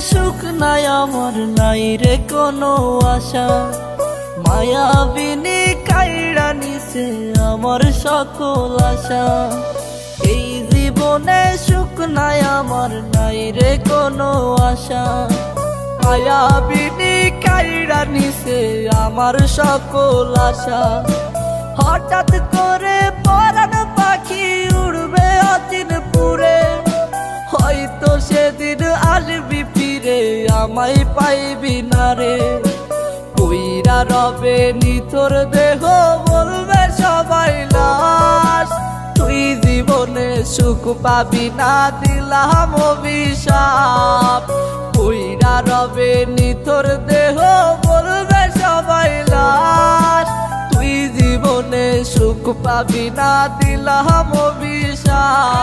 সুখ নাই আমার, নাই রে কোনো আশা। মায়াবিনী কাইড়া নিছে আমার সকল আশা। এই জীবনে সুখ নাই আমার, নাই রে কোনো আশা। মায়াবিনী কাইড়া নিছে আমার সকল আশা। হঠাৎ করে পরাণ পাখি উড়বে অচিন পুরে, হয়তো সেদিন আসবি ফিরে আমায় পাইবি না রে। কইরা রবে নিতর দেহ বলবে সবাই লাশ, তুই জীবনে সুখ পাবি না দিলাম অভিশাপ। কইরা রবে নিতর দেহ বলবে সবাই লাশ, তুই জীবনে সুখ পাবি না দিলাম অভিশাপ।